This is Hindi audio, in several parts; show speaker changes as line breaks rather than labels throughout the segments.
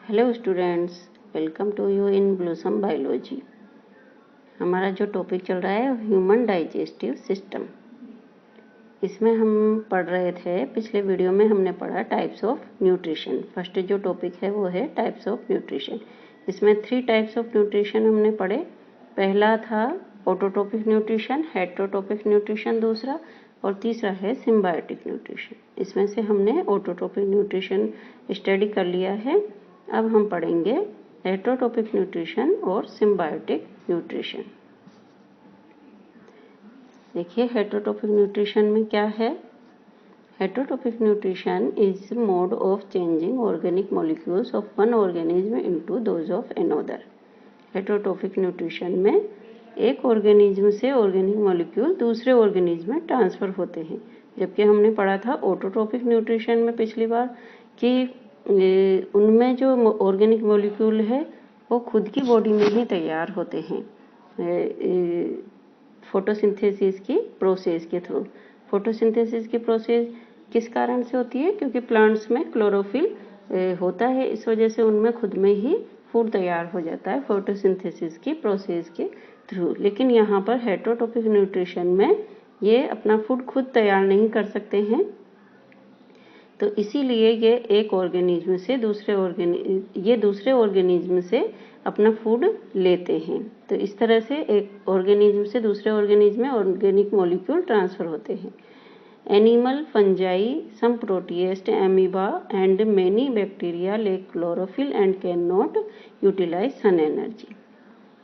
Hello students, welcome to you in blossom biology. हमारा जो टॉपिक चल रहा है ह्यूमन डाइजेस्टिव सिस्टम। इसमें हम पढ़ रहे थे, पिछले वीडियो में हमने पढ़ा टाइप्स ऑफ न्यूट्रिशन। फर्स्ट जो टॉपिक है वो है टाइप्स ऑफ न्यूट्रिशन। इसमें 3 टाइप्स ऑफ न्यूट्रिशन हमने पढ़े। पहला था ऑटोट्रोपिक न्यूट्रिशन, हेटरोट्रोपिक न्यूट्रिशन दूसरा, और तीसरा है सिम्बायोटिक न्यूट्रिशन। इसमें से हमने ऑटोट्रोपिक न्यूट्रिशन स्टडी कर लिया है। अब हम पढ़ेंगे हेटरोट्रोपिक न्यूट्रिशन और सिम्बायोटिक न्यूट्रिशन। देखिए हेटरोट्रोपिक न्यूट्रिशन में क्या है। Heterotrophic nutrition is mode of changing organic molecules of one organism into those of another. Heterotrophic nutrition में एक ऑर्गेनिज्म से ऑर्गेनिक मॉलिक्यूल दूसरे ऑर्गेनिज्म में ट्रांसफर होते हैं, जबकि हमने पढ़ा था ऑटोट्रोपिक न्यूट्रिशन में पिछली बार कि उनमें जो ऑर्गेनिक मॉलिक्यूल है वो खुद की बॉडी में ही तैयार होते हैं फोटोसिंथेसिस की प्रोसेस के थ्रू। फोटोसिंथेसिस की प्रोसेस किस कारण से होती है? क्योंकि प्लांट्स में क्लोरोफिल होता है, इस वजह से उनमें खुद में ही फूड तैयार हो जाता है फोटोसिंथेसिस की प्रोसेस के थ्रू। लेकिन यहाँ पर हेटरोट्रोपिक न्यूट्रिशन में ये अपना फूड खुद तैयार नहीं कर सकते हैं, तो इसीलिए ये एक ऑर्गेनिज्म से दूसरे ऑर्गेनिज्म से अपना फूड लेते हैं। तो इस तरह से एक ऑर्गेनिज्म से दूसरे ऑर्गेनिज्म में ऑर्गेनिक मॉलिक्यूल ट्रांसफर होते हैं। Animal, fungi, some protist, amoeba and many bacteria lack chlorophyll and can not utilise sun energy.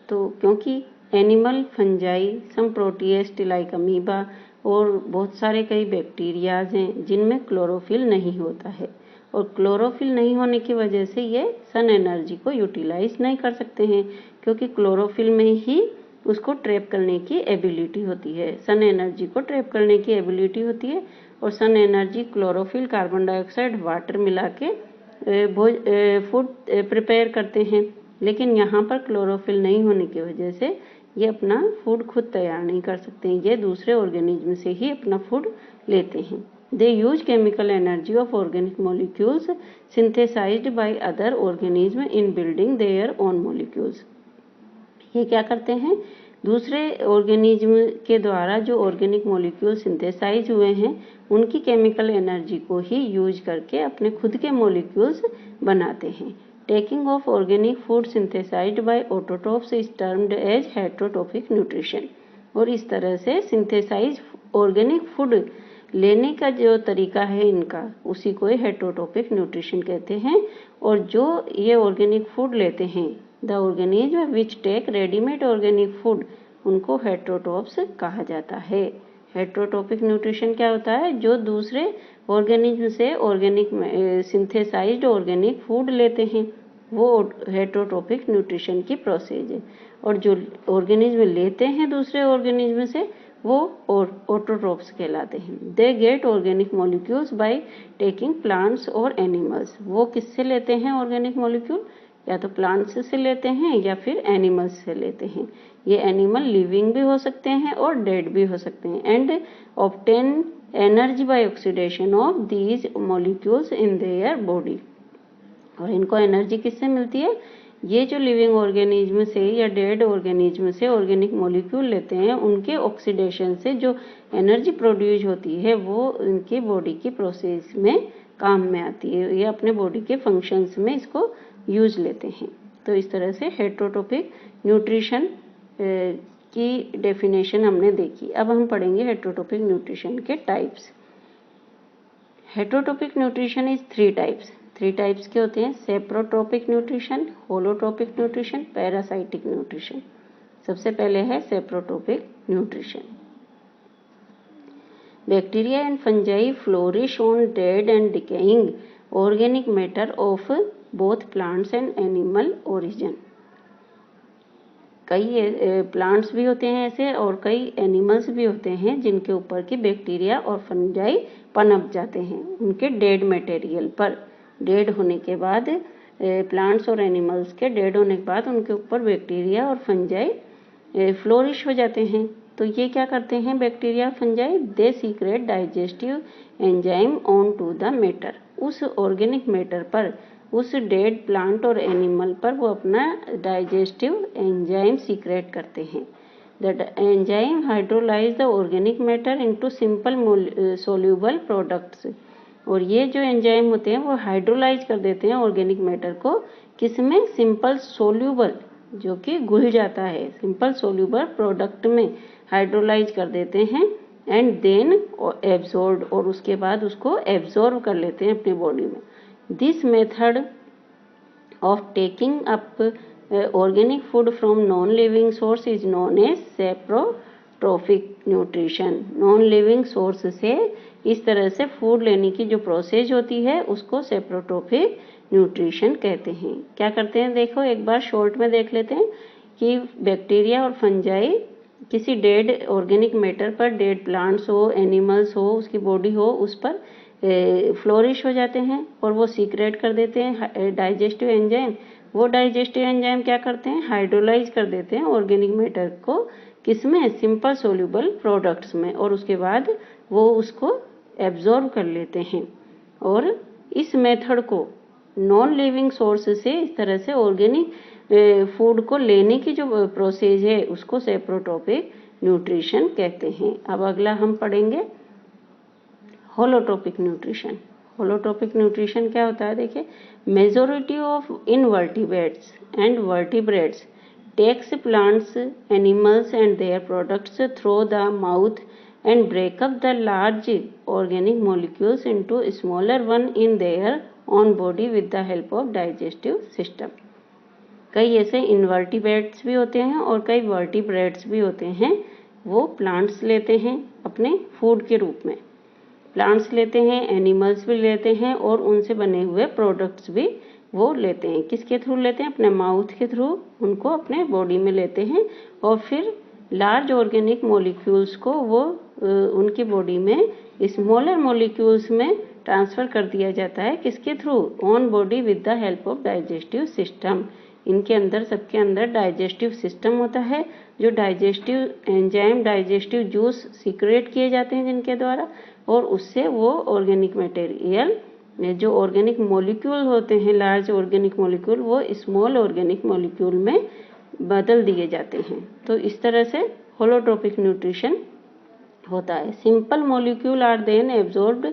तो क्योंकि animal, fungi, some protist like amoeba और बहुत सारे कई बैक्टीरियाज हैं जिनमें क्लोरोफिल नहीं होता है, और क्लोरोफिल नहीं होने की वजह से ये सन एनर्जी को यूटिलाइज नहीं कर सकते हैं, क्योंकि क्लोरोफिल में ही उसको ट्रैप करने की एबिलिटी होती है, सन एनर्जी को ट्रैप करने की एबिलिटी होती है। और sun energy chlorophyll, carbon dioxide, water मिला के फूड प्रिपेयर करते हैं। लेकिन यहाँ पर क्लोरोफिल नहीं होने की वजह से ये अपना फूड खुद तैयार नहीं कर सकते हैं, ये दूसरे ऑर्गेनिज्म से ही अपना फूड लेते हैं। They use chemical energy of organic molecules synthesized by other organism in building their own molecules. ये क्या करते हैं? दूसरे ऑर्गेनिज्म के द्वारा जो ऑर्गेनिक मॉलिक्यूल सिंथेसाइज हुए हैं उनकी केमिकल एनर्जी को ही यूज करके अपने खुद के मॉलिक्यूल्स बनाते हैं। Taking of organic food synthesised by autotrophs is termed as heterotrophic nutrition. और इस तरह से सिंथेसाइज ऑर्गेनिक फूड लेने का जो तरीका है इनका, उसी को हेटरोट्रोपिक न्यूट्रिशन कहते हैं। और जो ये ऑर्गेनिक फूड लेते हैं, the organism which take readymade organic food, उनको हेटरोट्रोप्स कहा जाता है। हेटरोट्रोपिक न्यूट्रिशन क्या होता है? जो दूसरे ऑर्गेनिज्म से ऑर्गेनिक सिंथेसाइज्ड ऑर्गेनिक फूड लेते हैं, वो हेटरोट्रोपिक न्यूट्रिशन की प्रोसेस है। और जो ऑर्गेनिज्म लेते हैं दूसरे ऑर्गेनिज्म से, वो ऑटोट्रोप्स कहलाते हैं। They get organic molecules by taking plants और एनिमल्स। वो किससे लेते हैं ऑर्गेनिक मॉलिक्यूल? या तो प्लांट्स से लेते हैं या फिर एनिमल्स से लेते हैं। ये एनिमल लिविंग भी हो सकते हैं और डेड भी हो सकते हैं। And obtain energy by oxidation of these molecules in their body. और इनको एनर्जी किससे मिलती है? ये जो लिविंग ऑर्गेनिज्म से या डेड ऑर्गेनिज्म से ऑर्गेनिक मॉलिक्यूल लेते हैं, उनके ऑक्सीडेशन से जो एनर्जी प्रोड्यूस होती है वो उनकी बॉडी की प्रोसेस में काम में आती है। ये अपने बॉडी के फंक्शंस में इसको यूज लेते हैं। तो इस तरह से हेटरोट्रोपिक न्यूट्रिशन की डेफिनेशन हमने देखी। अब हम पढ़ेंगे हेटरोट्रोपिक न्यूट्रिशन के types. Heterotrophic nutrition is 3 types. 3 types के होते हैं: saprotrophic nutrition, holotrophic nutrition, parasitic nutrition. सबसे पहले है saprotrophic nutrition. Bacteria and fungi flourish on dead and decaying organic matter of both plants and animal origin. कई प्लांट्स भी होते हैं ऐसे और कई एनिमल्स भी होते हैं जिनके ऊपर की बैक्टीरिया और फंजाई पनप जाते हैं उनके डेड मटेरियल पर। डेड होने के बाद प्लांट्स और एनिमल्स के डेड होने के बाद उनके ऊपर बैक्टीरिया और फंजाई फ्लोरिश हो जाते हैं। तो ये क्या करते हैं bacteria fungi? They secrete digestive enzyme on to the matter. उस ऑर्गेनिक मैटर पर उस डेड प्लांट और एनिमल पर वो अपना डाइजेस्टिव एंजाइम सीक्रेट करते हैं। The enzyme hydrolyse the organic matter into simple soluble products. और ये जो एंजाइम होते हैं वो हाइड्रोलाइज कर देते हैं ऑर्गेनिक मैटर को, किसमें? सिंपल सोल्यूबल, जो कि घुल जाता है, सिंपल सोल्यूबल प्रोडक्ट में हाइड्रोलाइज कर देते हैं। एंड देन एब्जॉर्ब, और उसके बाद उसको एब्जॉर्ब कर लेते हैं अपनी बॉडी में। This method of taking up organic food from non living source is known as saprotrophic nutrition. Non living source से इस तरह से फूड लेने की जो प्रोसेस होती है उसको सेप्रोट्रोफिक न्यूट्रिशन कहते हैं। क्या करते हैं देखो, एक बार शॉर्ट में देख लेते हैं कि बैक्टीरिया और फंजाई किसी डेड ऑर्गेनिक मैटर पर, डेड प्लांट्स हो, एनिमल्स हो, उसकी बॉडी हो, उस पर फ्लोरिश हो जाते हैं और वो सीक्रेट कर देते हैं डाइजेस्टिव एंजाइम। वो डाइजेस्टिव एंजाइम क्या करते हैं? हाइड्रोलाइज कर देते हैं ऑर्गेनिक मैटर को, किसमें? सिंपल सोल्यूबल प्रोडक्ट्स में, और उसके बाद वो उसको एब्जॉर्ब कर लेते हैं। और इस मेथड को नॉन लिविंग सोर्स से इस तरह से ऑर्गेनिक फूड को लेने की जो प्रोसेस है उसको सेप्रोट्रोपिक न्यूट्रिशन कहते हैं। अब अगला हम पढ़ेंगे होलोट्रोपिक न्यूट्रिशन। होलोट्रोपिक न्यूट्रिशन क्या होता है? देखिए, majority of invertebrates and vertebrates takes plants, animals and their products through the mouth and break up the large organic molecules into smaller one in their own body with the help of digestive system। कई ऐसे इनवर्टिब्रेट्स भी होते हैं और कई वर्टिब्रेट्स भी होते हैं, वो प्लांट्स लेते हैं अपने फूड के रूप में। प्लांट्स लेते हैं, एनिमल्स भी लेते हैं और उनसे बने हुए प्रोडक्ट्स भी वो लेते हैं। किसके थ्रू लेते हैं? अपने माउथ के थ्रू उनको अपने बॉडी में लेते हैं और फिर लार्ज ऑर्गेनिक मॉलिक्यूल्स को वो उनकी बॉडी में स्मॉलर मॉलिक्यूल्स में ट्रांसफर कर दिया जाता है। किसके through? On body with the help of digestive system. इनके अंदर, सबके अंदर डाइजेस्टिव सिस्टम होता है, जो digestive enzyme, digestive juice secrete किए जाते हैं जिनके द्वारा, और उससे वो ऑर्गेनिक मटेरियल, जो ऑर्गेनिक मॉलिक्यूल होते हैं, लार्ज ऑर्गेनिक मॉलिक्यूल, वो स्मॉल ऑर्गेनिक मॉलिक्यूल में बदल दिए जाते हैं। तो इस तरह से होलोट्रोपिक न्यूट्रिशन होता है। Simple molecule are then absorbed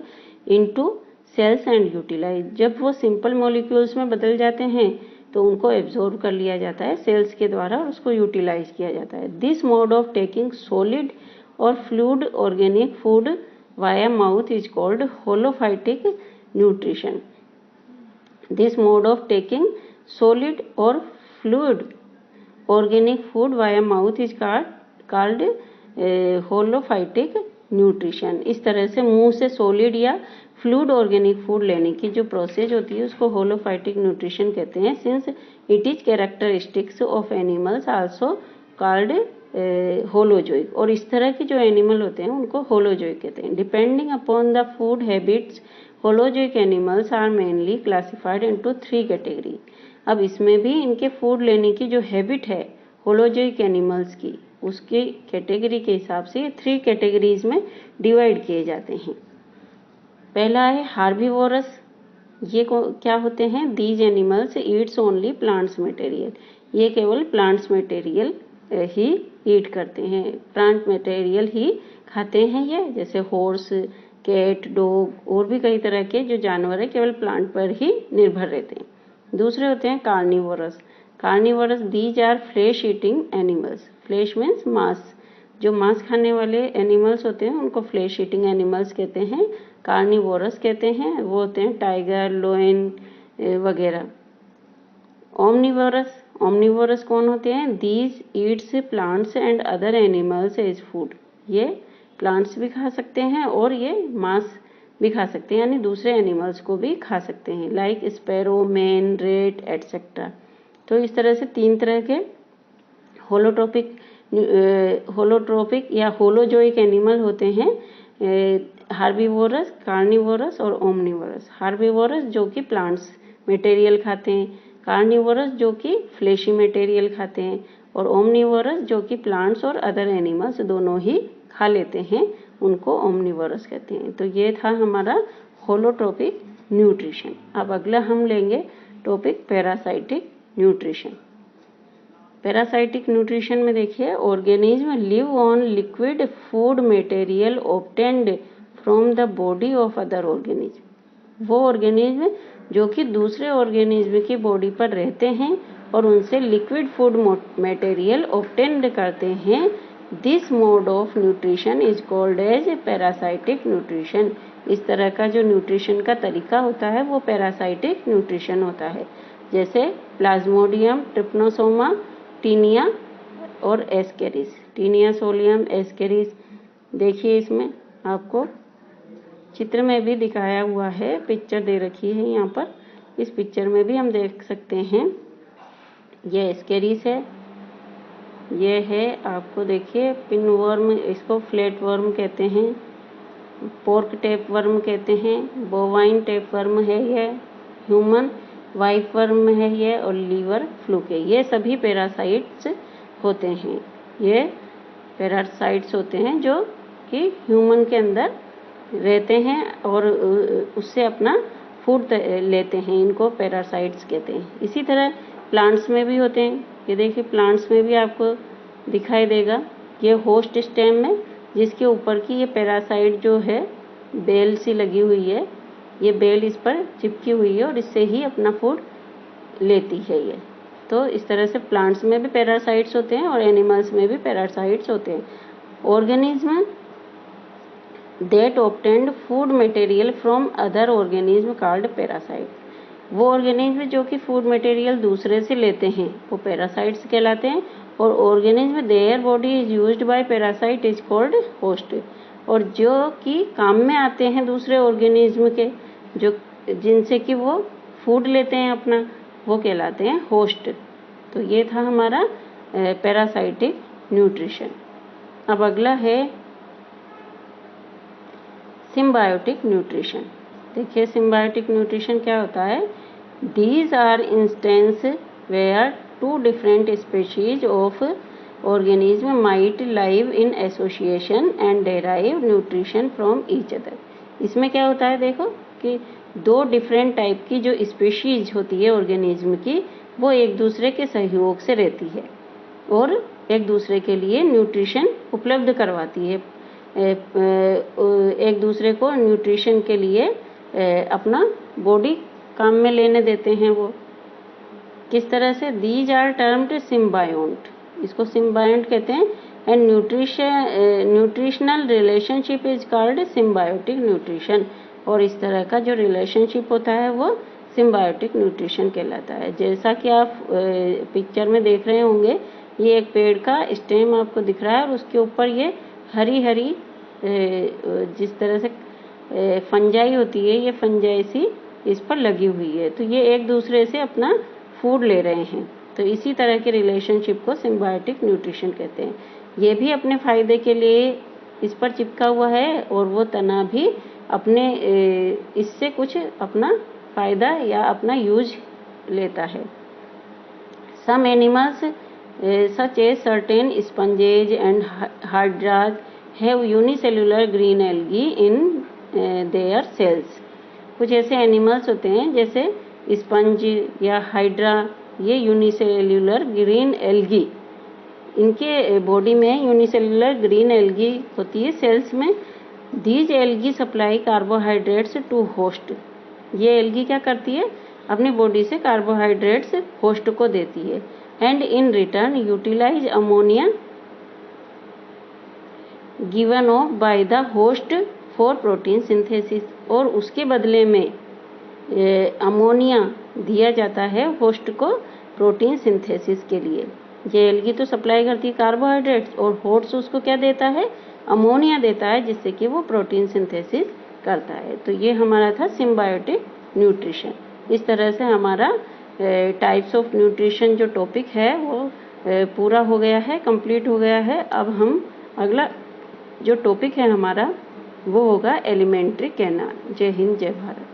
into cells and utilise. जब वो सिंपल मॉलिक्यूल्स में बदल जाते हैं तो उनको एब्जॉर्ब कर लिया जाता है सेल्स के द्वारा और उसको यूटिलाइज किया जाता है। This mode of taking solid और fluid organic food via mouth is called holophytic nutrition. This mode of taking solid और fluid organic food via mouth is called holophytic nutrition. इस तरह से मुंह से सॉलिड या फ्लूइड ऑर्गेनिक फूड लेने की जो प्रोसेस होती है उसको होलोफाइटिक न्यूट्रिशन कहते हैं। Since it is characteristics of animals also called holozoic. और इस तरह के जो एनिमल होते हैं उनको होलोजोइक कहते हैं। Depending upon the food habits, holozoic animals are mainly classified into 3 category. अब इसमें भी इनके फूड लेने की जो हैबिट है होलोजोइक एनिमल्स की, उसके कैटेगरी के हिसाब से 3 कैटेगरीज में डिवाइड किए जाते हैं। पहला है हार्बीवोरस। ये क्या होते हैं? These animals Yeats only plants material. ये केवल प्लांट्स मटेरियल ही ईट करते हैं, प्लांट मटेरियल ही खाते हैं ये, जैसे हॉर्स, कैट, डॉग और भी कई तरह के जो जानवर है केवल प्लांट पर ही निर्भर रहते हैं। दूसरे होते हैं carnivorous. Carnivorous these are flesh eating animals. Flesh means मांस। जो मांस खाने वाले एनिमल्स होते हैं उनको फ्लेश ईटिंग एनिमल्स कहते हैं, कार्निवोरस कहते हैं। वो होते हैं टाइगर, लायन वगैरह। ओमनिवोरस। ओमनिवोरस कौन होते हैं? These eats plants and other animals as food. ये प्लांट्स भी खा सकते हैं और ये मांस भी खा सकते हैं, यानी दूसरे एनिमल्स को भी खा सकते हैं, like sparrow, man, rate etcetera. तो इस तरह से 3 तरह के होलोट्रोपिक या होलोजोइक एनिमल होते हैं, हार्बीवोरस, कार्निवोरस और ओमनिवोरस। हार्बीवोरस जो कि प्लांट्स मटेरियल खाते हैं, कार्निवोरस जो कि फ्लेशी मटेरियल खाते हैं, और ओमनिवोरस जो कि प्लांट्स और अदर एनिमल्स दोनों ही खा लेते हैं, उनको ओमनिवोरस कहते हैं। तो ये था हमारा होलोट्रोपिक न्यूट्रिशन। अब अगला हम लेंगे topic parasitic nutrition. Parasitic nutrition में देखिए, organism live on liquid food material obtained from the body of other organism. वो ऑर्गेनिज्म जो कि दूसरे ऑर्गेनिज्म की बॉडी पर रहते हैं और उनसे लिक्विड फूड मटेरियल ऑब्टेन्ड करते हैं। This mode of nutrition is called as parasitic nutrition. इस तरह का जो न्यूट्रिशन का तरीका होता है वो पैरासाइटिक न्यूट्रिशन होता है। जैसे प्लाज्मोडियम, ट्रिप्नोसोमा, टीनिया और एस्केरिस। Taenia solium, ascaris. देखिए इसमें आपको चित्र में भी दिखाया हुआ है, पिक्चर दे रखी है यहाँ पर। इस पिक्चर में भी हम देख सकते हैं, ये एस्केरिस है, ये है आपको देखिए पिन वर्म, इसको फ्लैट वर्म कहते हैं, पोर्क टेप वर्म कहते हैं, बोवाइन टेप वर्म है ये, ह्यूमन वाइप वर्म है ये, और लीवर फ्लूक है। ये सभी पैरासाइट्स होते हैं। ये पैरासाइट्स होते हैं जो कि ह्यूमन के अंदर रहते हैं और उससे अपना फूड लेते हैं। इनको पैरासाइट्स कहते हैं। इसी तरह प्लांट्स में भी होते हैं। ये देखिए प्लांट्स में भी आपको दिखाई देगा, ये होस्ट स्टेम में जिसके ऊपर की ये पैरासाइट जो है बेल सी लगी हुई है, ये बेल इस पर चिपकी हुई है और इससे ही अपना फूड लेती है ये। तो इस तरह से प्लांट्स में भी पैरासाइट्स होते हैं और एनिमल्स में भी पैरासाइट्स होते हैं। Organism that obtained food material from other organism called parasite. वो ऑर्गेनिज्म जो कि फूड मटेरियल दूसरे से लेते हैं वो पैरासाइट्स कहलाते हैं। और organism their body is used by parasite is called host. और जो कि काम में आते हैं दूसरे ऑर्गेनिज्म के, जो जिनसे कि वो फूड लेते हैं अपना, वो कहलाते हैं होस्ट। तो ये था हमारा पैरासाइटिक न्यूट्रिशन। अब अगला है सिम्बायोटिक न्यूट्रिशन। देखिए सिम्बायोटिक न्यूट्रिशन क्या होता है। These are instance where two different species of organism might live in association and derive nutrition from each other। इसमें क्या होता है देखो कि दो डिफरेंट टाइप की जो स्पीशीज होती है ऑर्गेनिज्म की, वो एक दूसरे के सहयोग से रहती है और एक दूसरे के लिए न्यूट्रिशन उपलब्ध करवाती है। एक दूसरे को न्यूट्रिशन के लिए अपना बॉडी काम में लेने देते हैं। वो किस तरह से, दीज आर टर्म्ड सिम्बायोंट, इसको सिम्बायोंट कहते हैं। And nutritional relationship is called symbiotic nutrition. और इस तरह का जो रिलेशनशिप होता है वो सिम्बायोटिक न्यूट्रिशन कहलाता है। जैसा कि आप पिक्चर में देख रहे होंगे, ये एक पेड़ का स्टेम आपको दिख रहा है और उसके ऊपर ये हरी हरी जिस तरह से फंजाई होती है, ये फंजाई सी इस पर लगी हुई है। तो ये एक दूसरे से अपना फूड ले रहे हैं। तो इसी तरह के रिलेशनशिप को सिम्बायोटिक न्यूट्रिशन कहते हैं। ये भी अपने फायदे के लिए इस पर चिपका हुआ है और वो तना भी अपने इससे कुछ अपना फायदा या अपना यूज लेता है। Some animals such as certain sponges and hydras have unicellular green algae in their cells. कुछ ऐसे एनिमल्स होते हैं जैसे स्पंज या हाइड्रा, ये यूनिसेल्युलर ग्रीन एल्गी, इनके बॉडी में यूनिसेल्युलर ग्रीन एल्गी होती है सेल्स में। These algae supply carbohydrates to host. ये एल्गी क्या करती है, अपनी बॉडी से कार्बोहाइड्रेट्स होस्ट को देती है। And in return utilise ammonia given off by the host for protein synthesis. और उसके बदले में अमोनिया दिया जाता है होस्ट को प्रोटीन सिंथेसिस के लिए। ये एल्गी तो सप्लाई करती है कार्बोहाइड्रेट्स और होस्ट उसको क्या देता है, अमोनिया देता है, जिससे कि वो प्रोटीन सिंथेसिस करता है। तो ये हमारा था सिम्बायोटिक न्यूट्रिशन। इस तरह से हमारा टाइप्स ऑफ न्यूट्रिशन जो टॉपिक है वो पूरा हो गया है, कंप्लीट हो गया है। अब हम अगला जो टॉपिक है हमारा वो होगा एलिमेंट्री कैनाल। जय हिंद, जय भारत।